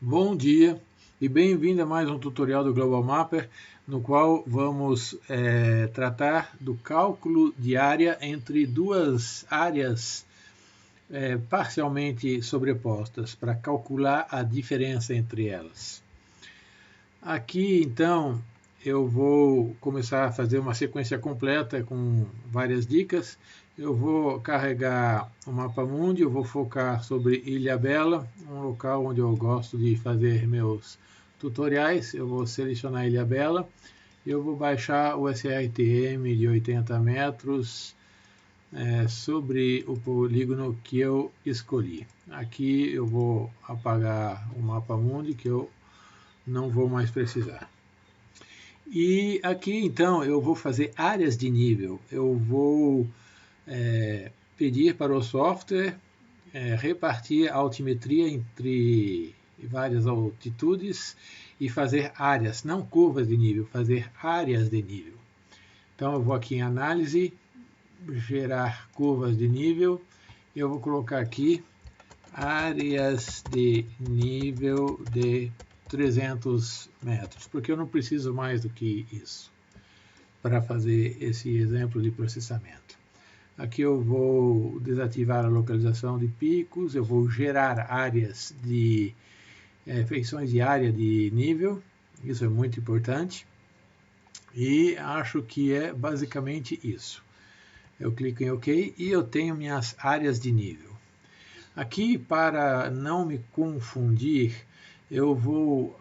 Bom dia e bem-vindo a mais um tutorial do Global Mapper, no qual vamos tratar do cálculo de área entre duas áreas parcialmente sobrepostas, para calcular a diferença entre elas. Aqui, então, eu vou começar a fazer uma sequência completa com várias dicas. Eu vou carregar o mapa mundi, eu vou focar sobre Ilhabela, um local onde eu gosto de fazer meus tutoriais. Eu vou selecionar Ilhabela, eu vou baixar o SRTM de 80 metros sobre o polígono que eu escolhi. Aqui eu vou apagar o mapa mundi, que eu não vou mais precisar. E aqui então eu vou fazer áreas de nível. Eu vou pedir para o software repartir a altimetria entre várias altitudes e fazer áreas, não curvas de nível, fazer áreas de nível. Então eu vou aqui em análise, gerar curvas de nível, eu vou colocar aqui áreas de nível de 300 metros, porque eu não preciso mais do que isso para fazer esse exemplo de processamento. Aqui eu vou desativar a localização de picos, eu vou gerar áreas de feições de área de nível, isso é muito importante, e acho que é basicamente isso. Eu clico em OK e eu tenho minhas áreas de nível. Aqui, para não me confundir, eu vou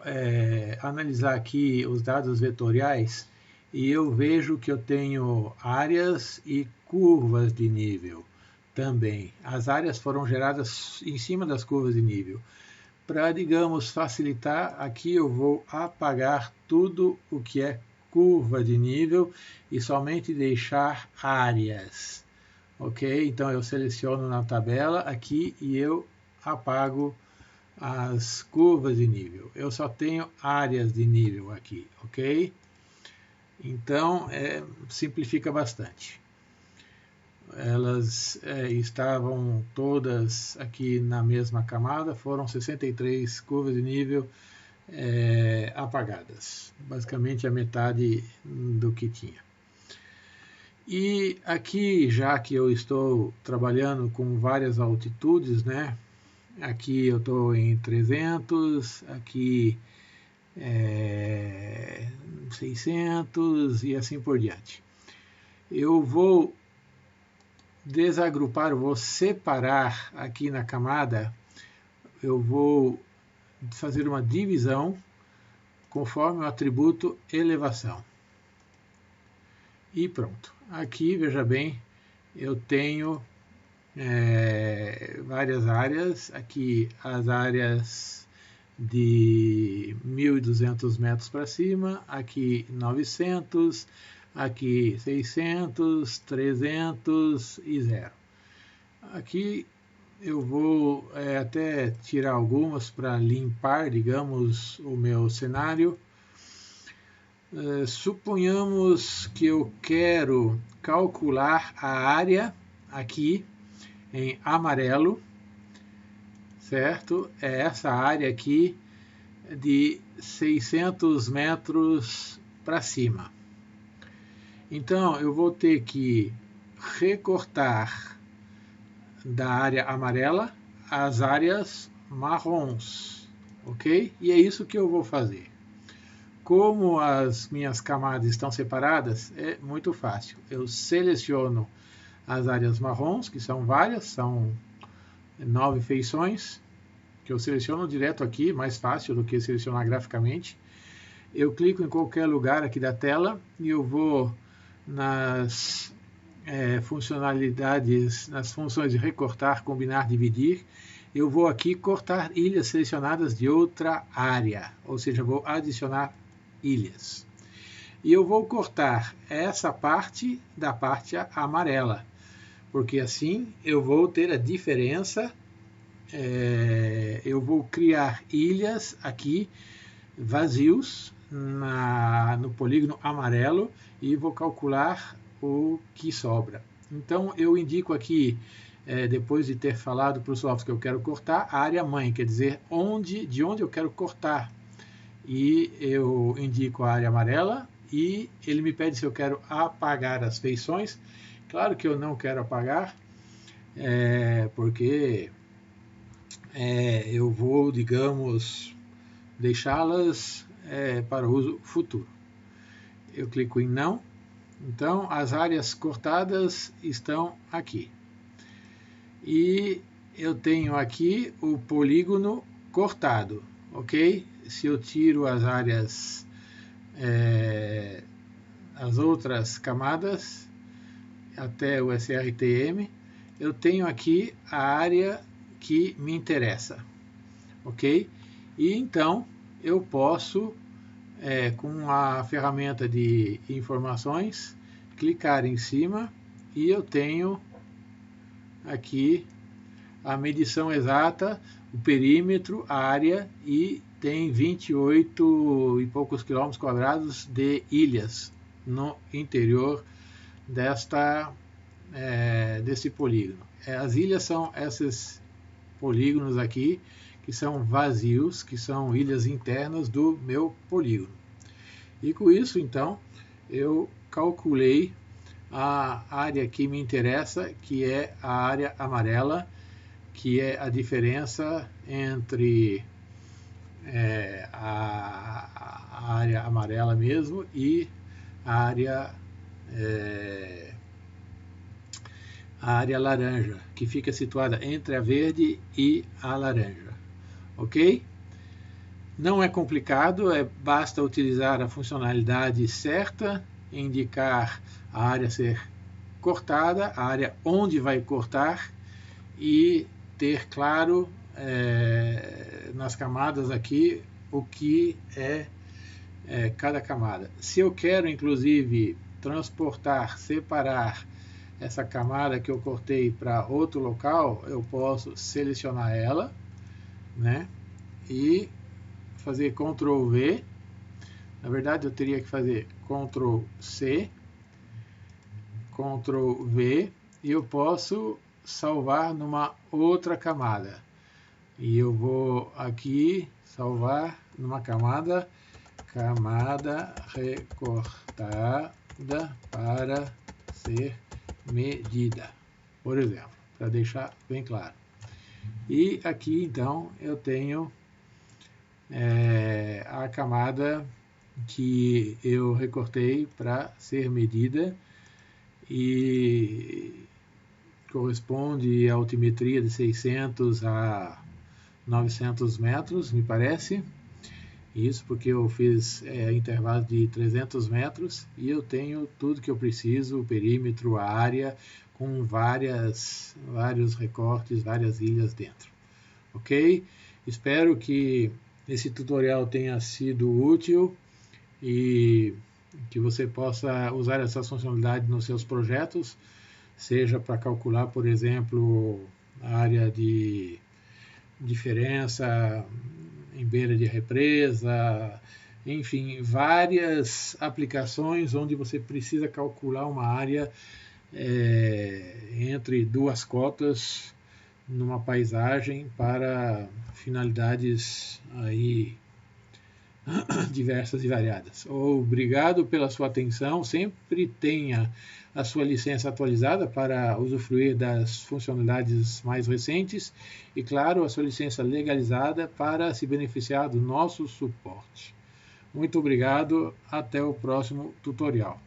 analisar aqui os dados vetoriais e eu vejo que eu tenho áreas e curvas de nível também. As áreas foram geradas em cima das curvas de nível. Para, digamos, facilitar, aqui eu vou apagar tudo o que é curva de nível e somente deixar áreas. Ok? Então eu seleciono na tabela aqui e eu apago as curvas de nível. Eu só tenho áreas de nível aqui, ok? Então simplifica bastante. Elas estavam todas aqui na mesma camada, foram 63 curvas de nível apagadas. Basicamente a metade do que tinha. E aqui, já que eu estou trabalhando com várias altitudes, né? Aqui eu estou em 300, aqui 600 e assim por diante. Eu vou desagrupar, eu vou separar aqui na camada, eu vou fazer uma divisão conforme o atributo elevação. E pronto. Aqui, veja bem, eu tenho várias áreas. Aqui as áreas de 1.200 metros para cima, aqui 900, aqui 600, 300 e 0. Aqui eu vou até tirar algumas para limpar, digamos, o meu cenário. Suponhamos que eu quero calcular a área aqui em amarelo, certo? É essa área aqui de 600 metros para cima. Então eu vou ter que recortar da área amarela as áreas marrons, ok? E é isso que eu vou fazer. Como as minhas camadas estão separadas, é muito fácil. Eu seleciono as áreas marrons, que são várias, são 9 feições, que eu seleciono direto aqui, mais fácil do que selecionar graficamente. Eu clico em qualquer lugar aqui da tela e eu vou nas funcionalidades, nas funções de recortar, combinar, dividir. Eu vou aqui cortar ilhas selecionadas de outra área, ou seja, vou adicionar ilhas. E eu vou cortar essa parte da parte amarela, porque assim eu vou ter a diferença, eu vou criar ilhas aqui, vazios, no polígono amarelo, e vou calcular o que sobra. Então eu indico aqui depois de ter falado para o software que eu quero cortar, a área mãe, quer dizer, de onde eu quero cortar. E eu indico a área amarela e ele me pede se eu quero apagar as feições. Claro que eu não quero apagar, porque eu vou, digamos, deixá-las para uso futuro. Eu clico em não. Então, as áreas cortadas estão aqui. E eu tenho aqui o polígono cortado, ok? Se eu tiro as áreas, as outras camadas, até o SRTM, eu tenho aqui a área que me interessa, ok? E então eu posso, com a ferramenta de informações, clicar em cima e eu tenho aqui a medição exata, o perímetro, a área, e tem 28 e poucos quilômetros quadrados de ilhas no interior desse polígono. As ilhas são esses polígonos aqui, que são vazios, que são ilhas internas do meu polígono. E com isso, então, eu calculei a área que me interessa, que é a área amarela, que é a diferença entre a área amarela mesmo e a área laranja, que fica situada entre a verde e a laranja, ok? Não é complicado, basta utilizar a funcionalidade certa, indicar a área a ser cortada, a área onde vai cortar e ter claro nas camadas aqui o que é cada camada. Se eu quero, inclusive, transportar, separar essa camada que eu cortei para outro local, eu posso selecionar ela, né, e fazer Ctrl V. Na verdade, eu teria que fazer Ctrl C, Ctrl V, e eu posso salvar numa outra camada. E eu vou aqui salvar numa camada recortada para ser medida, por exemplo, para deixar bem claro. E aqui então eu tenho a camada que eu recortei para ser medida e corresponde à altimetria de 600 a 900 metros, me parece. Isso porque eu fiz intervalo de 300 metros e eu tenho tudo que eu preciso, o perímetro, a área, com vários recortes, várias ilhas dentro. Ok? Espero que esse tutorial tenha sido útil e que você possa usar essa funcionalidade nos seus projetos, seja para calcular, por exemplo, a área de diferença em beira de represa, enfim, várias aplicações onde você precisa calcular uma área entre duas cotas numa paisagem para finalidades aí diversas e variadas. Obrigado pela sua atenção. Sempre tenha a sua licença atualizada para usufruir das funcionalidades mais recentes e, claro, a sua licença legalizada para se beneficiar do nosso suporte. Muito obrigado. Até o próximo tutorial.